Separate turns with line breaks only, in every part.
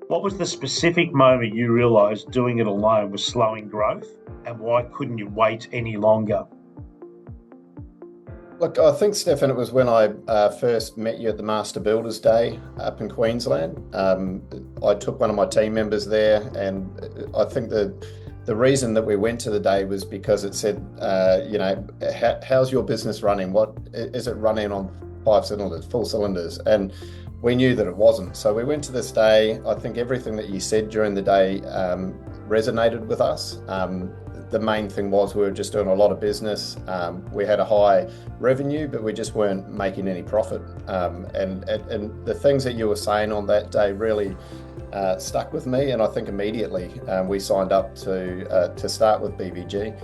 What was the specific moment you realised doing it alone was slowing growth, and why couldn't you wait any longer?
Look, I think, Stefan, it was when I first met you at the Master Builders Day up in Queensland. I took one of my team members there, and I think the reason that we went to the day was because it said, how's your business running? What is it running on five cylinders, full cylinders? And we knew that it wasn't. So we went to this day. I think everything that you said during the day resonated with us. The main thing was we were just doing a lot of business. We had a high revenue, but we just weren't making any profit. And the things that you were saying on that day really stuck with me. And I think immediately we signed up to start with BBG.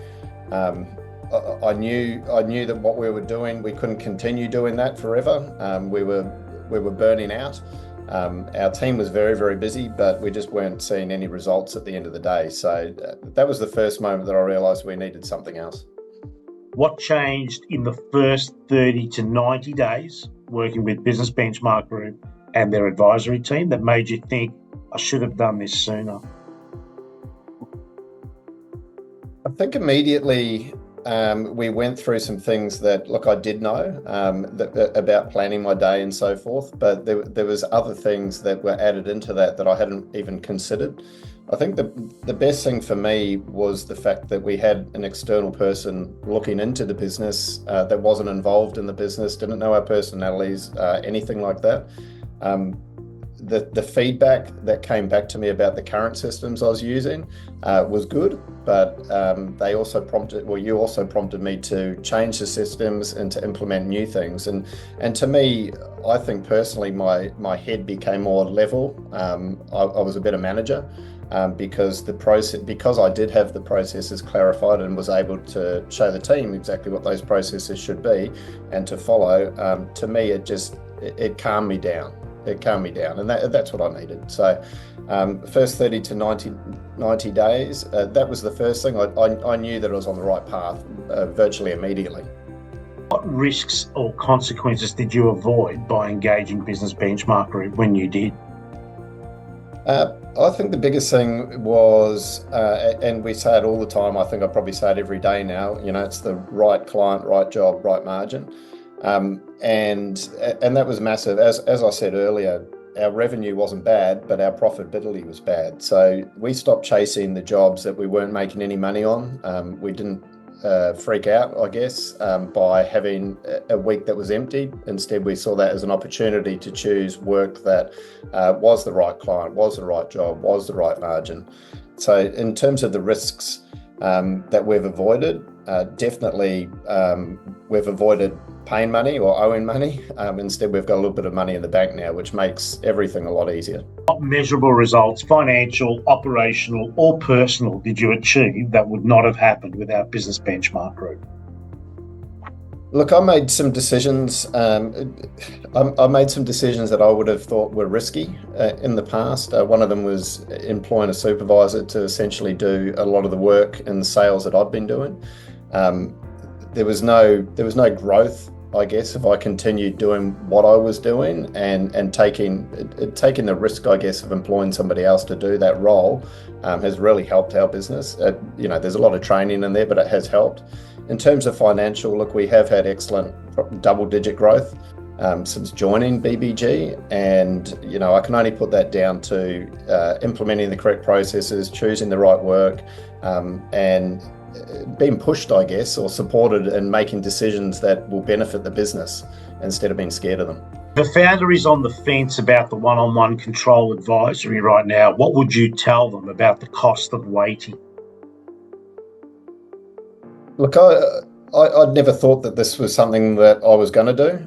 I knew that what we were doing, we couldn't continue doing that forever. We were burning out. Our team was very, very busy, but we just weren't seeing any results at the end of the day. So that was the first moment that I realised we needed something else.
What changed in the first 30 to 90 days working with Business Benchmark Group and their advisory team that made you think, I should have done this sooner?
I think immediately we went through some things that, look, I did know about planning my day and so forth, but there was other things that were added into that I hadn't even considered. I think the best thing for me was the fact that we had an external person looking into the business that wasn't involved in the business, didn't know our personalities, anything like that. The feedback that came back to me about the current systems I was using was good, but you also prompted me to change the systems and to implement new things. And to me, I think personally, my head became more level. I was a better manager because I did have the processes clarified and was able to show the team exactly what those processes should be and to follow. To me, it calmed me down. It calmed me down, and that's what I needed. So first 30 to 90 days, that was the first thing. I knew that I was on the right path virtually immediately.
What risks or consequences did you avoid by engaging Business Benchmark Group when you did?
I think the biggest thing was, and we say it all the time, I think I probably say it every day now, it's the right client, right job, right margin. And that was massive. As I said earlier, our revenue wasn't bad, but our profitability was bad. So we stopped chasing the jobs that we weren't making any money on. We didn't freak out, I guess, by having a week that was empty. Instead, we saw that as an opportunity to choose work that was the right client, was the right job, was the right margin. So in terms of the risks that we've avoided, definitely we've avoided paying money or owing money. Instead, we've got a little bit of money in the bank now, which makes everything a lot easier.
What measurable results, financial, operational, or personal, did you achieve that would not have happened without Business Benchmark Group?
Look, I made some decisions. I made some decisions that I would have thought were risky in the past. One of them was employing a supervisor to essentially do a lot of the work and the sales that I'd been doing. There was no growth, I guess, if I continued doing what I was doing and taking the risk, I guess, of employing somebody else to do that role has really helped our business. There's a lot of training in there, but it has helped. In terms of financial, look, we have had excellent double-digit growth since joining BBG, and I can only put that down to implementing the correct processes, choosing the right work, and being pushed, I guess, or supported in making decisions that will benefit the business instead of being scared of them.
The founder is on the fence about the one-on-one control advisory right now. What would you tell them about the cost of waiting?
Look, I'd never thought that this was something that I was going to do.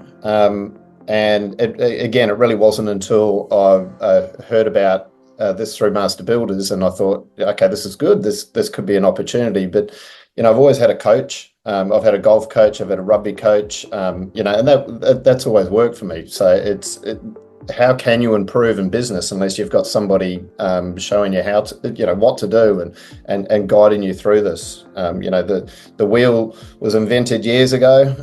And it really wasn't until I heard about this through Master Builders, and I thought, okay, this is good. This could be an opportunity. But I've always had a coach. I've had a golf coach. I've had a rugby coach. And that's always worked for me. So how can you improve in business unless you've got somebody showing you how to, what to do and guiding you through this? The wheel was invented years ago.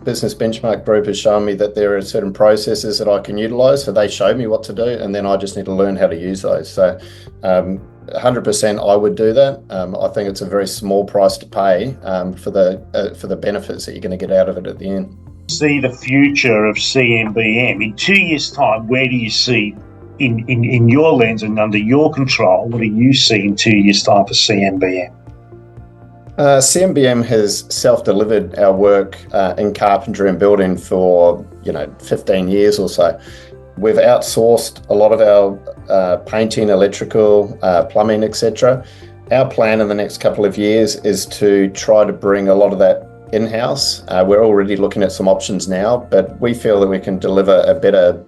Business Benchmark Group has shown me that there are certain processes that I can utilize. So they show me what to do, and then I just need to learn how to use those. So 100% I would do that. I think it's a very small price to pay for the benefits that you're going to get out of it at the end.
See the future of CMBM in 2 years' time? Where do you see, in your lens and under your control, what do you see in 2 years' time for CMBM?
CMBM has self-delivered our work in carpentry and building for 15 years or so. We've outsourced a lot of our painting, electrical, plumbing, etc. Our plan in the next couple of years is to try to bring a lot of that in-house. We're already looking at some options now, but we feel that we can deliver a better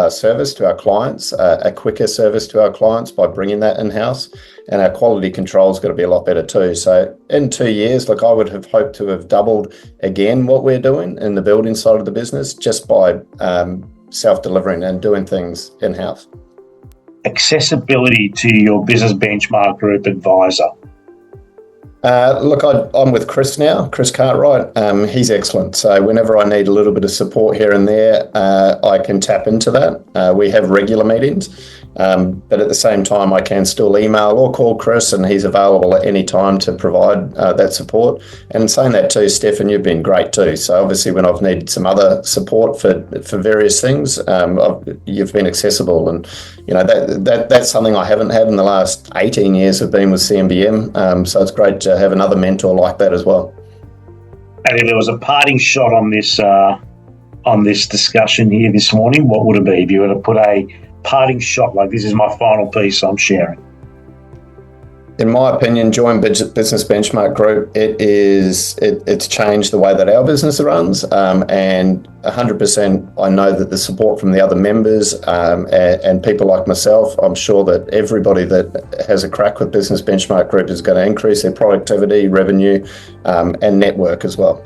service to our clients, a quicker service to our clients by bringing that in-house, and our quality control is going to be a lot better too. So in 2 years, I would have hoped to have doubled again what we're doing in the building side of the business just by self-delivering and doing things in-house.
Accessibility to your Business Benchmark Group advisor.
I'm with Chris now, Chris Cartwright. He's excellent. So whenever I need a little bit of support here and there, I can tap into that. We have regular meetings, but at the same time, I can still email or call Chris, and he's available at any time to provide that support. And saying that too, Stefan, you've been great too. So obviously when I've needed some other support for various things, you've been accessible. And, that's something I haven't had in the last 18 years of being with CMBM. So it's great to have another mentor like that as well.
And if there was a parting shot on this discussion here this morning, what would it be? If you were to put a parting shot, like this is my final piece I'm sharing.
In my opinion, join Business Benchmark Group. It's changed the way that our business runs, and 100% I know that the support from the other members and people like myself, I'm sure that everybody that has a crack with Business Benchmark Group is going to increase their productivity, revenue, and network as well.